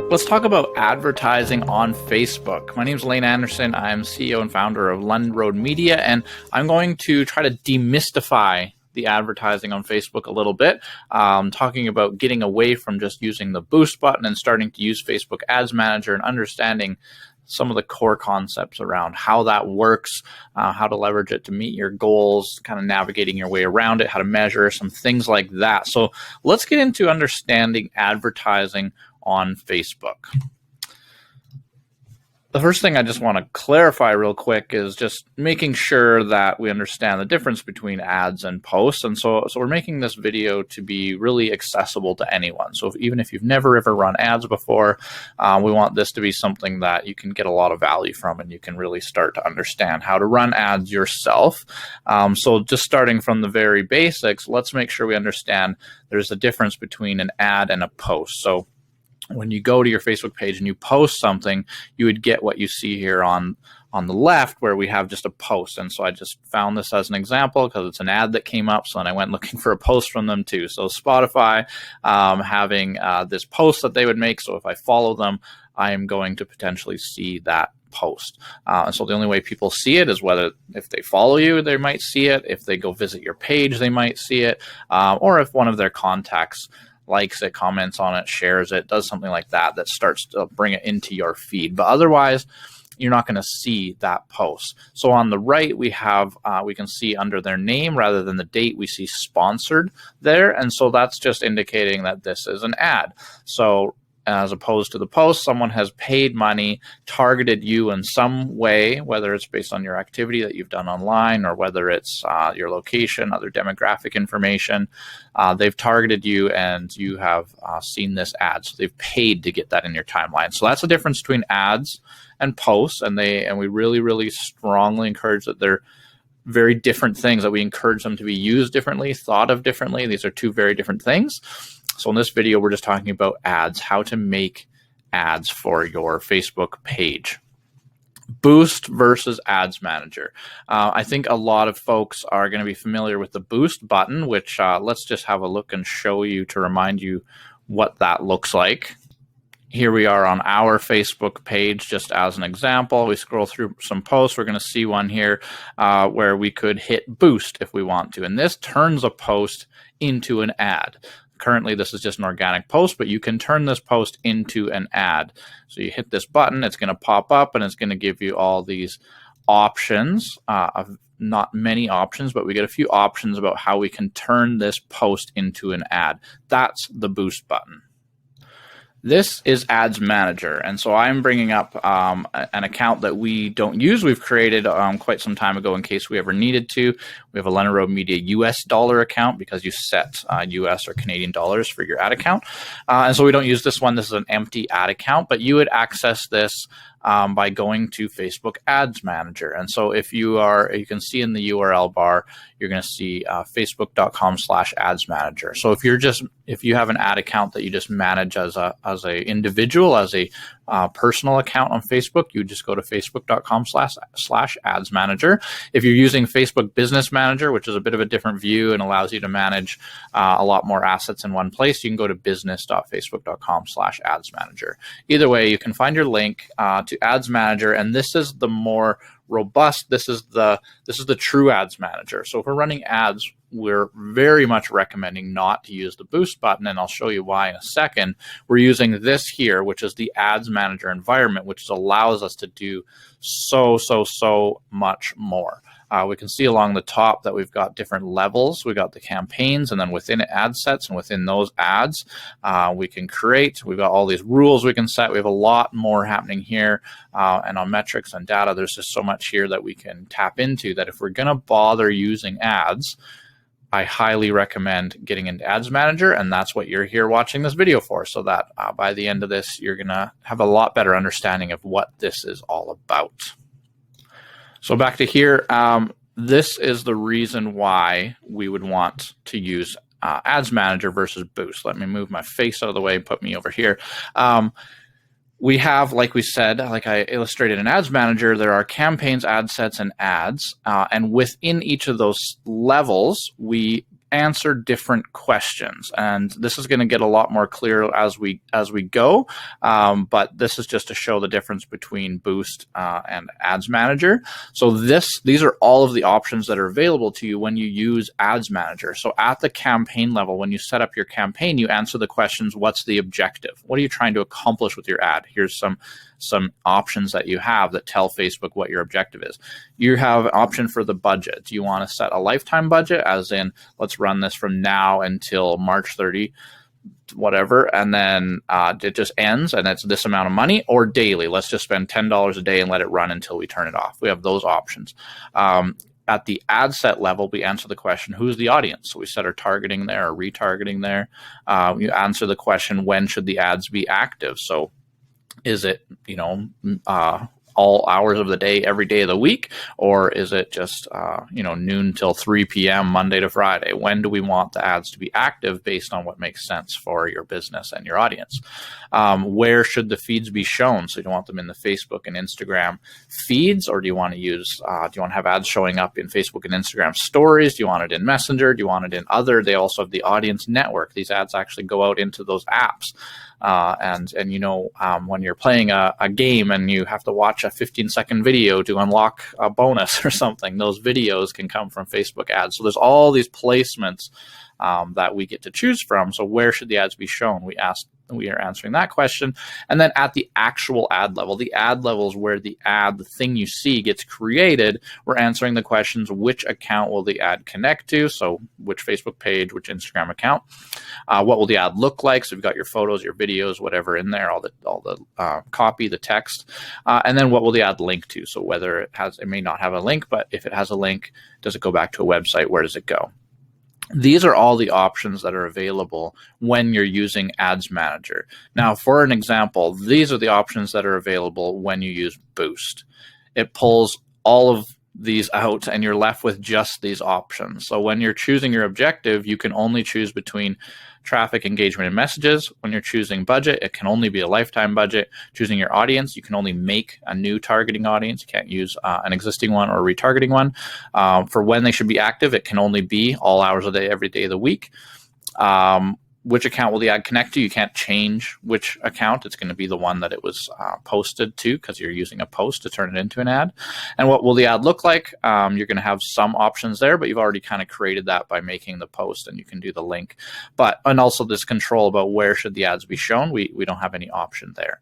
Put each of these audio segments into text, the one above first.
Let's talk about advertising on Facebook. My name is Lane Anderson. I'm CEO and founder of London Road Media, and I'm going to try to demystify the advertising on Facebook a little bit, talking about getting away from just using the boost button and starting to use Facebook Ads Manager and understanding some of the core concepts around how that works, how to leverage it to meet your goals, kind of navigating your way around it, how to measure some things like that. So let's get into understanding advertising on Facebook. The first thing I just want to clarify real quick is just making sure that we understand the difference between ads and posts. And so we're making this video to be really accessible to anyone. So even if you've never ever run ads before, we want this to be something that you can get a lot of value from and you can really start to understand how to run ads yourself. So just starting from the very basics, let's make sure we understand there's a difference between an ad and a post. So when you go to your Facebook page and you post something, you would get what you see here on the left where we have just a post. And so I just found this as an example because it's an ad that came up. So then I went looking for a post from them too. So Spotify having this post that they would make. So if I follow them, I am going to potentially see that post. And so the only way people see it is whether if they follow you, they might see it. If they go visit your page, they might see it. Or if one of their contacts likes it, comments on it, shares it, does something like that, that starts to bring it into your feed. But otherwise, you're not going to see that post. So on the right, we have, we can see under their name rather than the date, we see sponsored there. And so that's just indicating that this is an ad. So as opposed to the post, someone has paid money, targeted you in some way, whether it's based on your activity that you've done online or whether it's your location, other demographic information. They've targeted you and you have seen this ad. So they've paid to get that in your timeline. So that's the difference between ads and posts. And we really, really strongly encourage that they're very different things, that we encourage them to be used differently, thought of differently. These are two very different things. So in this video, we're just talking about ads, how to make ads for your Facebook page. Boost versus Ads Manager. I think a lot of folks are going to be familiar with the Boost button, which let's just have a look and show you to remind you what that looks like. Here we are on our Facebook page, just as an example. We scroll through some posts. We're going to see one here where we could hit Boost if we want to. And this turns a post into an ad. Currently, this is just an organic post, but you can turn this post into an ad. So you hit this button, it's going to pop up, and it's going to give you all these options, not many options, but we get a few options about how we can turn this post into an ad. That's the Boost button. This is Ads Manager, and so I'm bringing up an account that we don't use. We've created quite some time ago in case we ever needed to. We have a London Road Media US dollar account because you set US or Canadian dollars for your ad account. And so we don't use this one. This is an empty ad account, but you would access this by going to Facebook Ads Manager. And so if you can see in the URL bar, you're going to see facebook.com/ads manager. So if you have an ad account that you just manage as a individual, as a personal account on Facebook, you just go to facebook.com/ads manager. If you're using Facebook Business Manager, which is a bit of a different view and allows you to manage a lot more assets in one place, you can go to business.facebook.com/ads manager. Either way, you can find your link to Ads Manager, and this is the more robust. This is the true Ads Manager. So if we're running ads, we're very much recommending not to use the Boost button, and I'll show you why in a second. We're using this here, which is the Ads Manager environment, which allows us to do so much more. We can see along the top that we've got different levels. We've got the campaigns, and then within it, ad sets, and within those ads, we can create. We've got all these rules we can set. We have a lot more happening here, and on metrics and data, there's just so much here that we can tap into that if we're going to bother using ads, I highly recommend getting into Ads Manager, and that's what you're here watching this video for, so that by the end of this, you're going to have a lot better understanding of what this is all about. So back to here, this is the reason why we would want to use Ads Manager versus Boost. Let me move my face out of the way, put me over here. We have, like we said, like I illustrated in Ads Manager, there are campaigns, ad sets, and ads. And within each of those levels, we answer different questions. And this is going to get a lot more clear as we go. But this is just to show the difference between Boost and Ads Manager. So these are all of the options that are available to you when you use Ads Manager. So at the campaign level, when you set up your campaign, you answer the questions: what's the objective? What are you trying to accomplish with your ad? Here's some options that you have that tell Facebook what your objective is. You have an option for the budget. Do you want to set a lifetime budget, as in, let's run this from now until March 30, whatever, and then it just ends and it's this amount of money, or daily, let's just spend $10 a day and let it run until we turn it off. We have those options. At the ad set level, we answer the question, who's the audience? So we set our targeting there or retargeting there. You answer the question, when should the ads be active? So is it, all hours of the day, every day of the week, or is it just, noon till 3 p.m. Monday to Friday? When do we want the ads to be active based on what makes sense for your business and your audience? Where should the feeds be shown? So do you want them in the Facebook and Instagram feeds, or do you want to use, do you want to have ads showing up in Facebook and Instagram stories? Do you want it in Messenger? Do you want it in other? They also have the audience network. These ads actually go out into those apps. When you're playing a game and you have to watch a 15-second video to unlock a bonus or something, those videos can come from Facebook ads. So there's all these placements that we get to choose from. So where should the ads be shown? We are answering that question. And then at the actual ad level is where the thing you see gets created. We're answering the questions: which account will the ad connect to? So which Facebook page, which Instagram account? What will the ad look like? So you've got your photos, your videos, whatever in there, all the copy, the text. And then what will the ad link to? So whether it may not have a link, but if it has a link, does it go back to a website? Where does it go? These are all the options that are available when you're using Ads Manager. Now, for an example, these are the options that are available when you use Boost. It pulls all of these out and you're left with just these options. So when you're choosing your objective, you can only choose between traffic, engagement, and messages. When you're choosing budget, it can only be a lifetime budget. Choosing your audience, you can only make a new targeting audience. You can't use an existing one or retargeting one. For when they should be active, it can only be all hours of the day, every day of the week. Which account will the ad connect to? You can't change which account. It's going to be the one that it was posted to, because you're using a post to turn it into an ad. And what will the ad look like? You're going to have some options there, but you've already kind of created that by making the post, and you can do the link. And also this control about where should the ads be shown. We don't have any option there.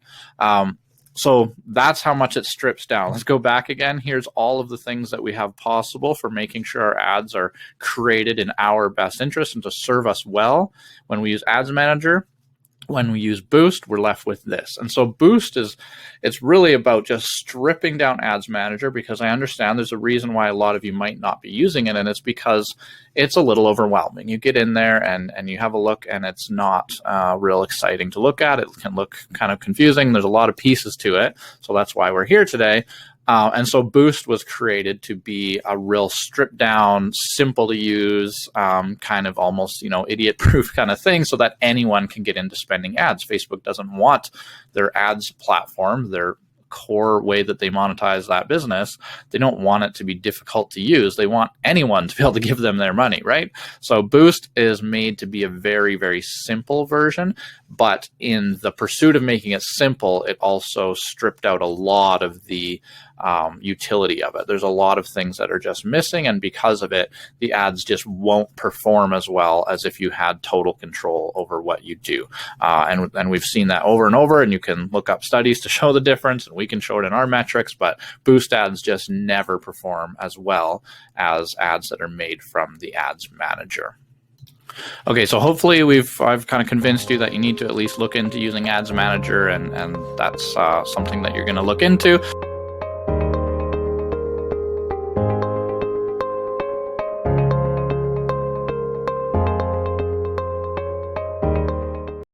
So that's how much it strips down. Let's go back again. Here's all of the things that we have possible for making sure our ads are created in our best interest and to serve us well. When we use Ads Manager, when we use Boost, we're left with this. And so Boost it's really about just stripping down Ads Manager, because I understand there's a reason why a lot of you might not be using it, and it's because it's a little overwhelming. You get in there and you have a look, and it's not real exciting to look at. It can look kind of confusing. There's a lot of pieces to it. So that's why we're here today. And so Boost was created to be a real stripped down, simple to use, kind of almost, idiot proof kind of thing, so that anyone can get into spending ads. Facebook doesn't want their ads platform, their core way that they monetize that business, they don't want it to be difficult to use. They want anyone to be able to give them their money, right? So Boost is made to be a very, very simple version, but in the pursuit of making it simple, it also stripped out a lot of the utility of it. There's a lot of things that are just missing, and because of it, the ads just won't perform as well as if you had total control over what you do. And we've seen that over and over, and you can look up studies to show the difference, and we can show it in our metrics, but Boost ads just never perform as well as ads that are made from the Ads Manager. Okay, so hopefully I've kind of convinced you that you need to at least look into using Ads Manager, and that's something that you're going to look into.